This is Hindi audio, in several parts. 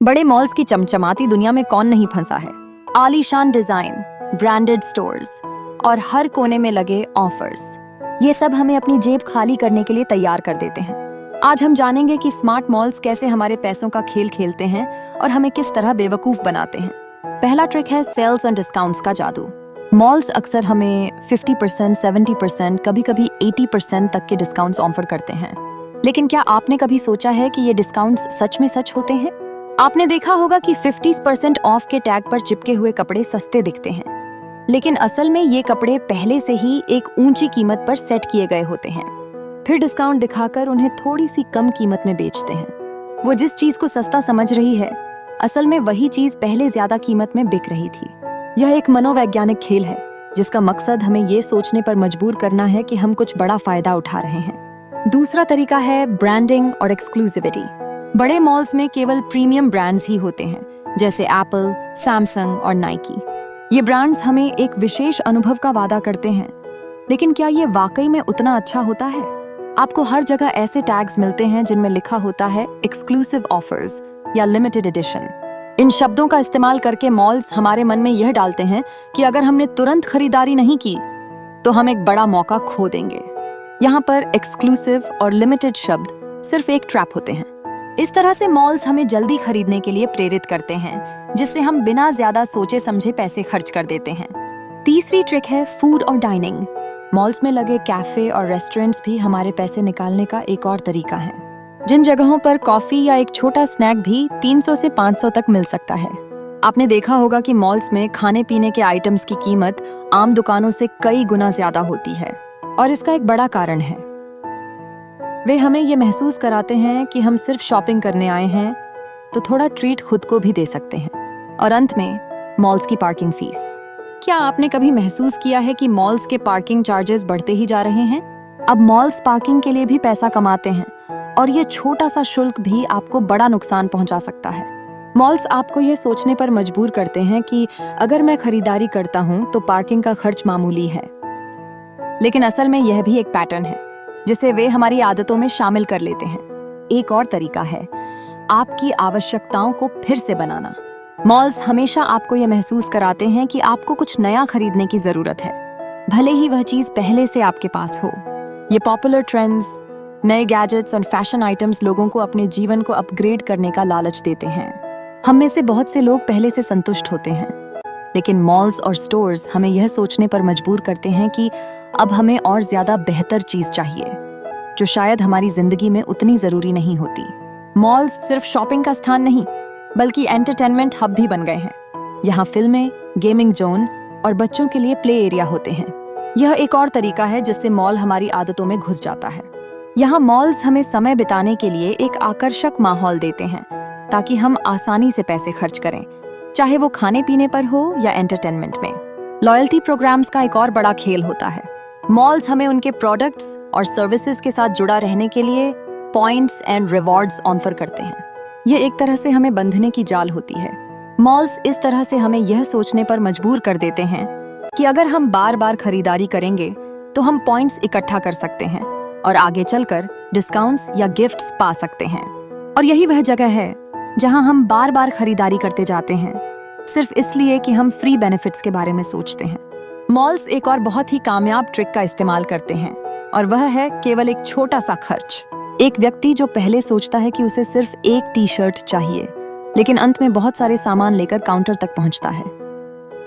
बड़े मॉल्स की चमचमाती दुनिया में कौन नहीं फंसा है। आलीशान डिजाइन, ब्रांडेड स्टोर्स और हर कोने में लगे ऑफर्स, ये सब हमें अपनी जेब खाली करने के लिए तैयार कर देते हैं। आज हम जानेंगे कि स्मार्ट मॉल्स कैसे हमारे पैसों का खेल खेलते हैं और हमें किस तरह बेवकूफ बनाते हैं। पहला ट्रिक है सेल्स एंड डिस्काउंट्स का जादू। मॉल्स अक्सर हमें 50%, 70%, कभी-कभी 80% तक के डिस्काउंट्स ऑफर करते हैं। लेकिन क्या आपने कभी सोचा है कि ये डिस्काउंट्स सच में सच होते हैं? आपने देखा होगा कि 50% ऑफ के टैग पर चिपके हुए कपड़े सस्ते दिखते हैं, लेकिन असल में ये कपड़े पहले से ही एक ऊंची कीमत पर सेट किए गए होते हैं। फिर डिस्काउंट दिखाकर उन्हें थोड़ी सी कम कीमत में बेचते हैं। वो जिस चीज को सस्ता समझ रही है, असल में वही चीज पहले ज्यादा कीमत में बिक रही थी। यह एक मनोवैज्ञानिक खेल है जिसका मकसद हमें ये सोचने पर मजबूर करना है कि हम कुछ बड़ा फायदा उठा रहे हैं। दूसरा तरीका है ब्रांडिंग और एक्सक्लूसिविटी। बड़े मॉल्स में केवल प्रीमियम ब्रांड्स ही होते हैं, जैसे एप्पल, सैमसंग और नाइकी। ये ब्रांड्स हमें एक विशेष अनुभव का वादा करते हैं, लेकिन क्या ये वाकई में उतना अच्छा होता है? आपको हर जगह ऐसे टैग्स मिलते हैं जिनमें लिखा होता है एक्सक्लूसिव ऑफर्स या लिमिटेड एडिशन। इन शब्दों का इस्तेमाल करके मॉल्स हमारे मन में यह डालते हैं कि अगर हमने तुरंत खरीदारी नहीं की तो हम एक बड़ा मौका खो देंगे। यहाँ पर एक्सक्लूसिव और लिमिटेड शब्द सिर्फ एक ट्रैप होते हैं। इस तरह से मॉल्स हमें जल्दी खरीदने के लिए प्रेरित करते हैं, जिससे हम बिना ज्यादा सोचे समझे पैसे खर्च कर देते हैं। तीसरी ट्रिक है फूड और डाइनिंग। मॉल्स में लगे कैफे और रेस्टोरेंट्स भी हमारे पैसे निकालने का एक और तरीका है। जिन जगहों पर कॉफी या एक छोटा स्नैक भी 300 से 500 तक मिल सकता है। आपने देखा होगा कि मॉल्स में खाने पीने के आइटम्स की कीमत आम दुकानों से कई गुना ज्यादा होती है, और इसका एक बड़ा कारण है वे हमें ये महसूस कराते हैं कि हम सिर्फ शॉपिंग करने आए हैं, तो थोड़ा ट्रीट खुद को भी दे सकते हैं। और अंत में मॉल्स की पार्किंग फीस। क्या आपने कभी महसूस किया है कि मॉल्स के पार्किंग चार्जेस बढ़ते ही जा रहे हैं? अब मॉल्स पार्किंग के लिए भी पैसा कमाते हैं, और ये छोटा सा शुल्क भी आपको बड़ा नुकसान पहुंचा सकता है। मॉल्स आपको ये सोचने पर मजबूर करते हैं कि अगर मैं खरीदारी करता हूं तो पार्किंग का खर्च मामूली है, लेकिन असल में यह भी एक पैटर्न है जिसे वे हमारी आदतों में शामिल कर लेते हैं। एक और तरीका है आपकी आवश्यकताओं को फिर से बनाना। मॉल्स हमेशा आपको यह महसूस कराते हैं कि आपको कुछ नया खरीदने की जरूरत है, भले ही वह चीज पहले से आपके पास हो। ये पॉपुलर ट्रेंड्स, नए गैजेट्स और फैशन आइटम्स लोगों को अपने जीवन को अपग्रेड करने का लालच देते हैं। हम में से बहुत से लोग पहले से संतुष्ट होते हैं, लेकिन मॉल्स और स्टोर्स हमें यह सोचने पर मजबूर करते हैं कि अब हमें और ज्यादा बेहतर चीज चाहिए, जो शायद हमारी जिंदगी में उतनी जरूरी नहीं होती। मॉल्स सिर्फ शॉपिंग का स्थान नहीं, बल्कि एंटरटेनमेंट हब भी बन गए हैं। यहाँ फिल्में, गेमिंग जोन और बच्चों के लिए प्ले एरिया होते हैं। यह एक और तरीका है जिससे मॉल हमारी आदतों में घुस जाता है। यहाँ मॉल्स हमें समय बिताने के लिए एक आकर्षक माहौल देते हैं, ताकि हम आसानी से पैसे खर्च करें, चाहे वो खाने पीने पर हो या एंटरटेनमेंट में। लॉयल्टी प्रोग्राम्स का एक और बड़ा खेल होता है। मॉल्स हमें उनके प्रोडक्ट्स और सर्विसेज के साथ जुड़ा रहने के लिए पॉइंट्स एंड रिवॉर्ड्स ऑफर करते हैं। ये एक तरह से हमें बंधने की जाल होती है। मॉल्स इस तरह से हमें यह सोचने पर मजबूर कर देते हैं कि अगर हम बार बार खरीदारी करेंगे तो हम पॉइंट्स इकट्ठा कर सकते हैं और आगे चलकर डिस्काउंट्स या गिफ्ट्स पा सकते हैं। और यही वह जगह है जहां हम बार बार खरीदारी करते जाते हैं, सिर्फ इसलिए कि हम फ्री बेनिफिट्स के बारे में सोचते हैं। मॉल्स एक और बहुत ही कामयाब ट्रिक का इस्तेमाल करते हैं, और वह है केवल एक छोटा सा खर्च। एक व्यक्ति जो पहले सोचता है कि उसे सिर्फ एक टी शर्ट चाहिए, लेकिन अंत में बहुत सारे सामान लेकर काउंटर तक पहुंचता है।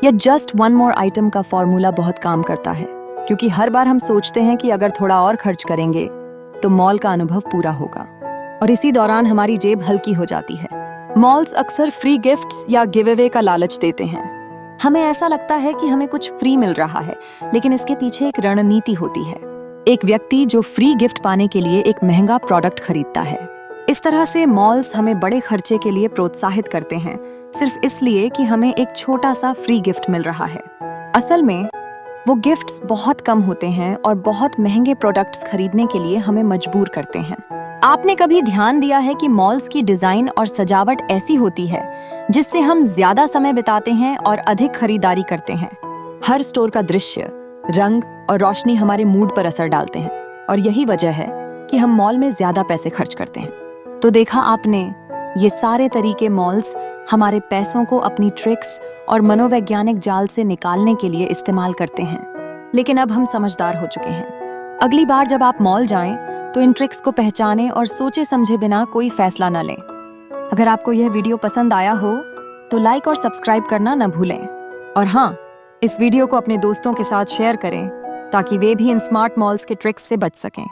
यह जस्ट वन मोर आइटम का फॉर्मूला बहुत काम करता है, क्योंकि हर बार हम सोचते हैं कि अगर थोड़ा और खर्च करेंगे तो मॉल का अनुभव पूरा होगा, और इसी दौरान हमारी जेब हल्की हो जाती है। मॉल्स अक्सर फ्री गिफ्ट्स या गिव अवे का लालच देते हैं। हमें ऐसा लगता है कि हमें कुछ फ्री मिल रहा है, लेकिन इसके पीछे एक रणनीति होती है। एक व्यक्ति जो फ्री गिफ्ट पाने के लिए एक महंगा प्रोडक्ट खरीदता है। इस तरह से मॉल्स हमें बड़े खर्चे के लिए प्रोत्साहित करते हैं, सिर्फ इसलिए कि हमें एक छोटा सा फ्री गिफ्ट मिल रहा है। असल में वो गिफ्ट्स बहुत कम होते हैं और बहुत महंगे प्रोडक्ट्स खरीदने के लिए हमें मजबूर करते हैं। आपने कभी ध्यान दिया है कि मॉल्स की डिजाइन और सजावट ऐसी होती है जिससे हम ज्यादा समय बिताते हैं और अधिक खरीदारी करते हैं। हर स्टोर का दृश्य, रंग और रोशनी हमारे मूड पर असर डालते हैं, और यही वजह है कि हम मॉल में ज्यादा पैसे खर्च करते हैं। तो देखा आपने, ये सारे तरीके मॉल्स हमारे पैसों को अपनी ट्रिक्स और मनोवैज्ञानिक जाल से निकालने के लिए इस्तेमाल करते हैं। लेकिन अब हम समझदार हो चुके हैं। अगली बार जब आप मॉल जाएं, तो इन ट्रिक्स को पहचानें और सोचे समझे बिना कोई फैसला न लें। अगर आपको यह वीडियो पसंद आया हो तो लाइक और सब्सक्राइब करना न भूलें। और हाँ, इस वीडियो को अपने दोस्तों के साथ शेयर करें ताकि वे भी इन स्मार्ट मॉल्स के ट्रिक्स से बच सकें।